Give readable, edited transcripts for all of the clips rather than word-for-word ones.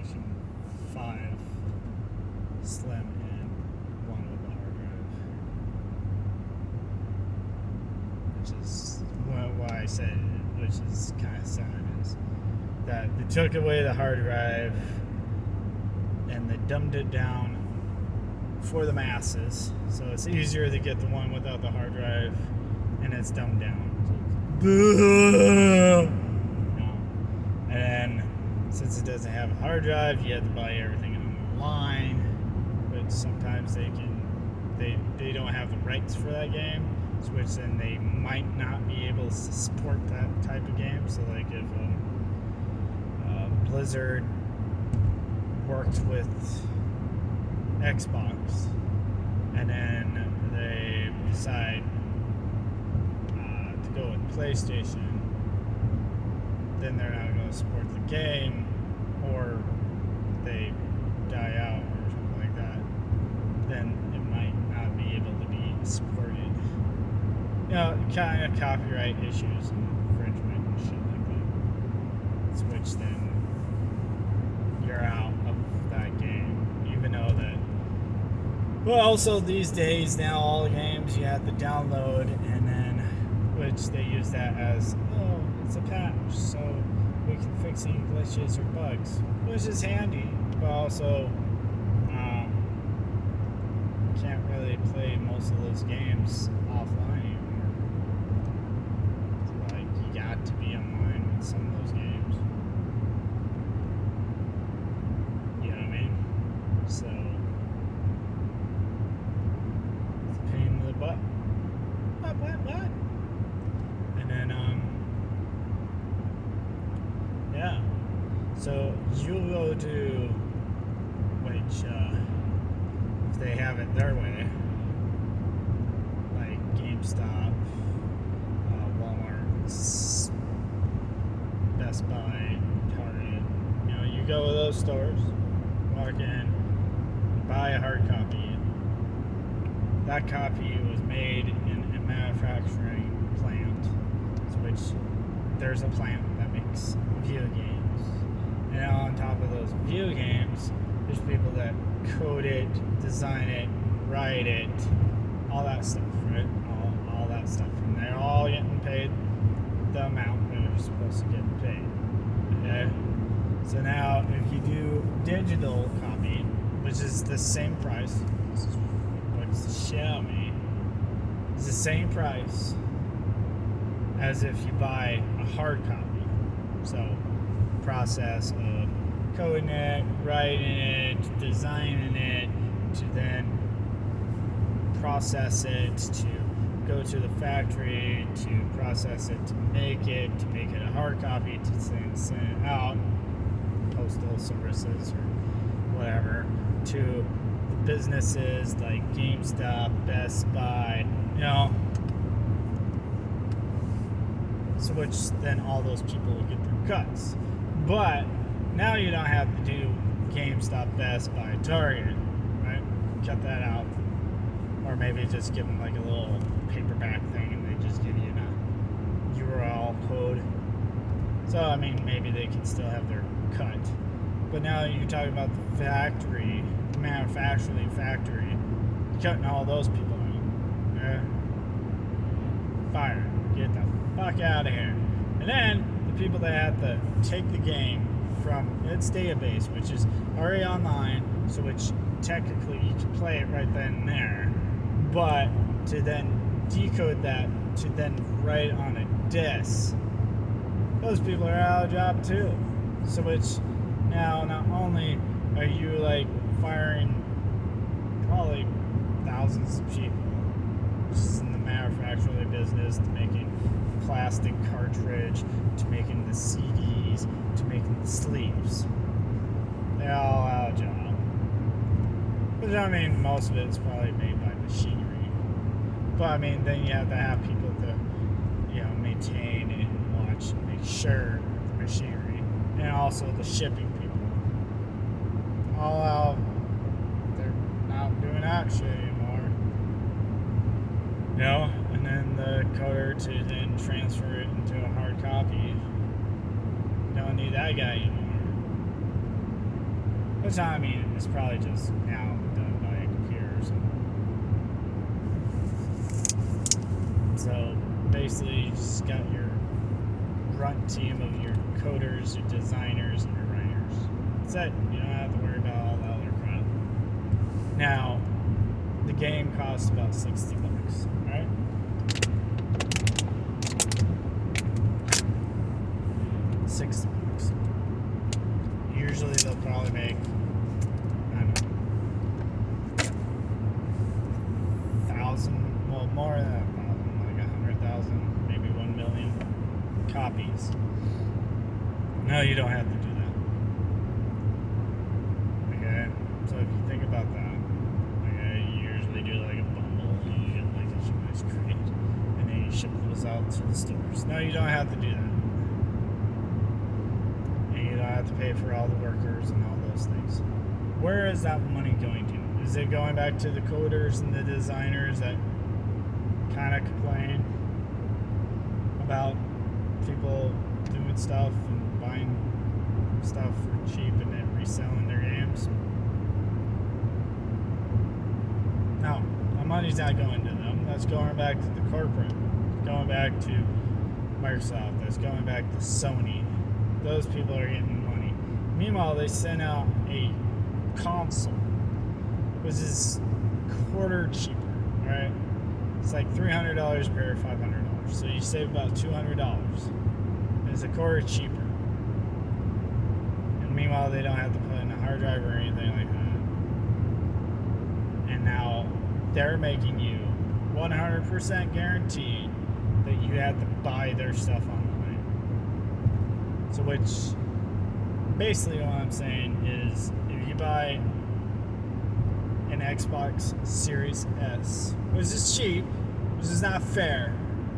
PlayStation 5 Slim and one with the hard drive, which is why I said it, which is kind of sad, is that they took away the hard drive and they dumbed it down for the masses, so it's easier to get the one without the hard drive, and it's dumbed down. No. And then, since it doesn't have a hard drive, you have to buy everything online, which sometimes they don't have the rights for that game, which then they might not be able to support that type of game. So like if Blizzard worked with Xbox and then they decide to go with PlayStation, then they're not going to support the game, or they die out or something like that, then it might not be able to be supported. You know, kind of copyright issues and infringement and shit like that. Which then you're out of that game, even though that. Well, also these days now, all the games you have to download, and then which they use that as, oh, it's a patch, so we can fix any glitches or bugs, which is handy, but also can't really play most of those games offline anymore. So, like, you got to be online with some of those games. You know what I mean? So it's a pain in the butt. What? And then yeah. So you'll go to which if they have it their way, like GameStop, Walmart, Best Buy, Target. You know, you go to those stores, walk in, buy a hard copy. That copy was made in a manufacturing plant, which there's a plant that makes video games. And on top of those video games, there's people that code it, design it, write it, all that stuff, right? All that stuff. And they're all getting paid the amount they're supposed to get paid. Okay? So now, if you do digital copy, which is the same price, this is what's show me, it's the same price as if you buy a hard copy. So, process of coding it, writing it, designing it, to then process it, to go to the factory, to process it, to make it a hard copy, to send it out, postal services or whatever, to businesses like GameStop, Best Buy, you know. So which then all those people will get their cuts. But now you don't have to do GameStop, Best Buy, Target, right? Cut that out. Or maybe just give them like a little paperback thing and they just give you a URL code. So, I mean, maybe they can still have their cut. But now you're talking about the factory, the manufacturing factory, cutting all those people out. Okay? Fire. Get the fuck out of here. And then the people that have to take the game from its database, which is already online, so which technically you can play it right then and there, but to then decode that, to then write on a disk, those people are out of job too. So which now not only are you like firing probably thousands of people just in the manufacturing business, to making plastic cartridge, to making the CDs, to making the sleeves. They're all out of job. But I mean, most of it's probably made by machinery. But I mean, then you have to have people to, you know, maintain and watch and make sure the machinery, and also the shipping people. All out. They're not doing that shit anymore. You know, and then the coder to then transfer it into a hard copy. You don't need that guy anymore. Which, I mean, it's probably just now done by a computer or something. So basically, you just got your grunt team of your coders, your designers, and your writers. That's it. You don't have to worry about all the other crap. Now, the game costs about $60, right? $60. Usually they'll probably make, I don't know, 1,000, well, more than 1,000, like 100,000, maybe 1 million copies. No, you don't have to do that. Okay? So if you think about that, okay, you usually do like a bundle, and you get like this nice crate, and then you ship those out to the stores. No, you don't have to do that. Have to pay for all the workers and all those things. Where is that money going to? Is it going back to the coders and the designers that kind of complain about people doing stuff and buying stuff for cheap and then reselling their games? No, my money's not going to them. That's going back to the corporate. It's going back to Microsoft. That's going back to Sony. Those people are getting money. Meanwhile, they sent out a console, which is quarter cheaper, right? It's like $300 per $500. So you save about $200. It's a quarter cheaper. And meanwhile, they don't have to put in a hard drive or anything like that. And now they're making you 100% guaranteed that you have to buy their stuff online. So which, basically what I'm saying is, if you buy an Xbox Series S, which is cheap, which is not fair,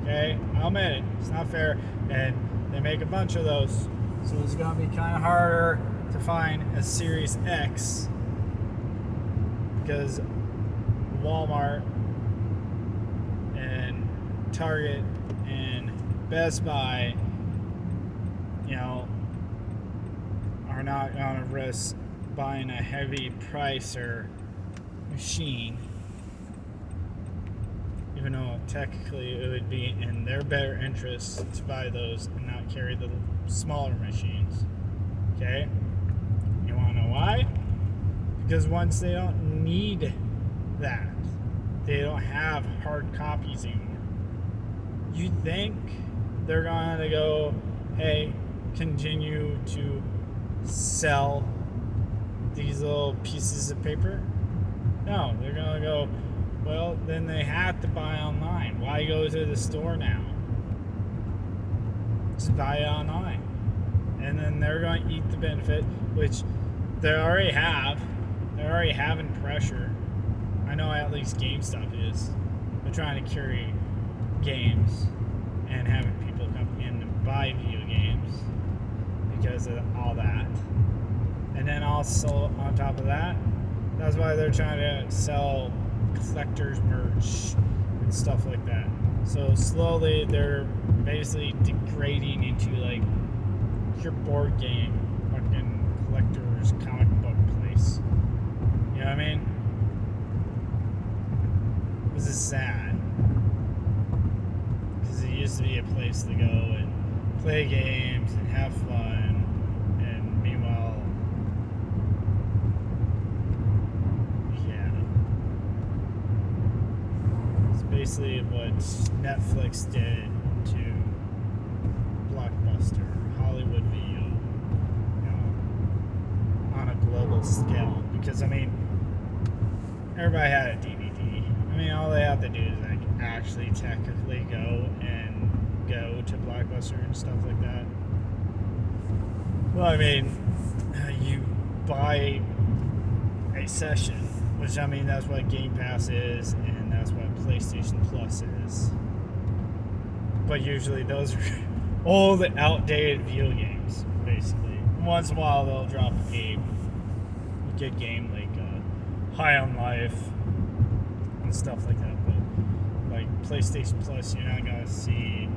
okay? I'll admit it, it's not fair, and they make a bunch of those, so it's gonna be kind of harder to find a Series X, because Walmart and Target and Best Buy, you know, are not gonna risk buying a heavy price or machine, even though technically it would be in their better interest to buy those and not carry the smaller machines. Okay? You wanna know why? Because once they don't need that, they don't have hard copies anymore. You think they're gonna go, hey, continue to sell these little pieces of paper? No, they're gonna go, well, then they have to buy online. Why go to the store now? Just buy it online. And then they're going to eat the benefit, which they already have. They're already having pressure. I know at least GameStop is. They're trying to carry games and having people come in and buy video games because of all that. And then also on top of that, that's why they're trying to sell collector's merch and stuff like that. So slowly they're basically degrading into like your board game fucking collector's comic book place. You know what I mean? This is sad. Because it used to be a place to go and play games and have fun. And meanwhile, yeah. It's basically what Netflix did to Blockbuster, Hollywood Video, you know, on a global scale. Because, I mean, everybody had a DVD. I mean, all they have to do is like actually technically go to Blockbuster and stuff like that. Well, I mean, you buy a session, which I mean that's what Game Pass is, and that's what PlayStation Plus is. But usually those are old, outdated video games, basically. Once in a while they'll drop a good game like High on Life and stuff like that, but like PlayStation Plus, you're not gonna see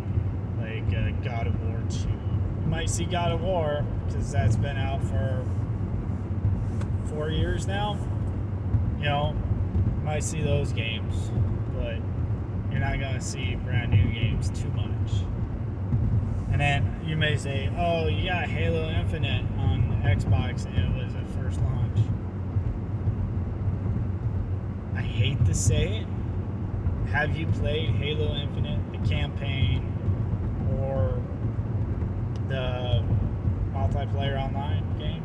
like God of War 2. You might see God of War because that's been out for 4 years now, you know, you might see those games, but you're not going to see brand new games too much. And then you may say, oh, you got Halo Infinite on Xbox and it was a first launch. I hate to say it. Have you played Halo Infinite, the campaign, or the multiplayer online game?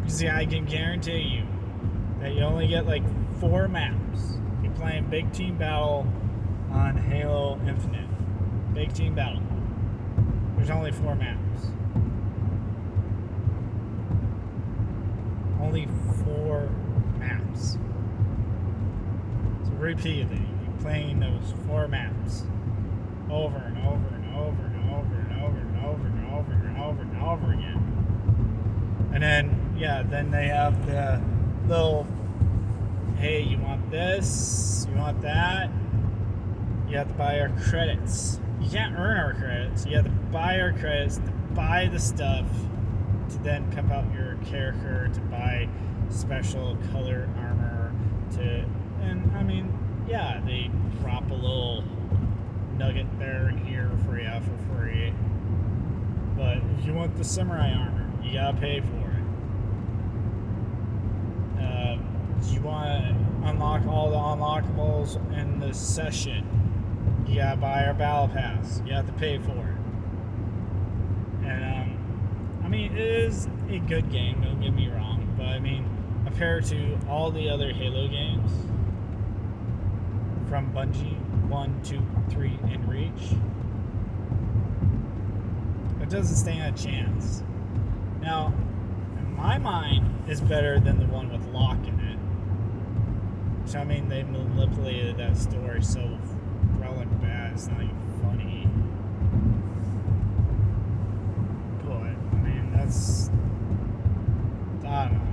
Because yeah, I can guarantee you that you only get like 4 maps. You're playing Big Team Battle on Halo Infinite. Big Team Battle. There's only 4 maps. Only 4 maps. So repeatedly, you're playing those 4 maps over and over and over and over and over and over and over and over and over again. And then, yeah, then they have the little, hey, you want this, you want that, you have to buy our credits. You can't earn our credits. You have to buy our credits to buy the stuff to then pimp out your character, to buy special color armor, and I mean, yeah, they drop a little nugget there and here for you for free. But if you want the samurai armor, you gotta pay for it. You want to unlock all the unlockables in the session, you gotta buy our battle pass. You have to pay for it. And I mean, it is a good game, don't get me wrong, but I mean, compared to all the other Halo games from Bungie, 1, 2, 3, and Reach, it doesn't stand a chance. Now, in my mind, it's better than the one with Locke in it. So I mean, they manipulated that story so relevant bad, it's not even funny. But I mean, that's, I don't know.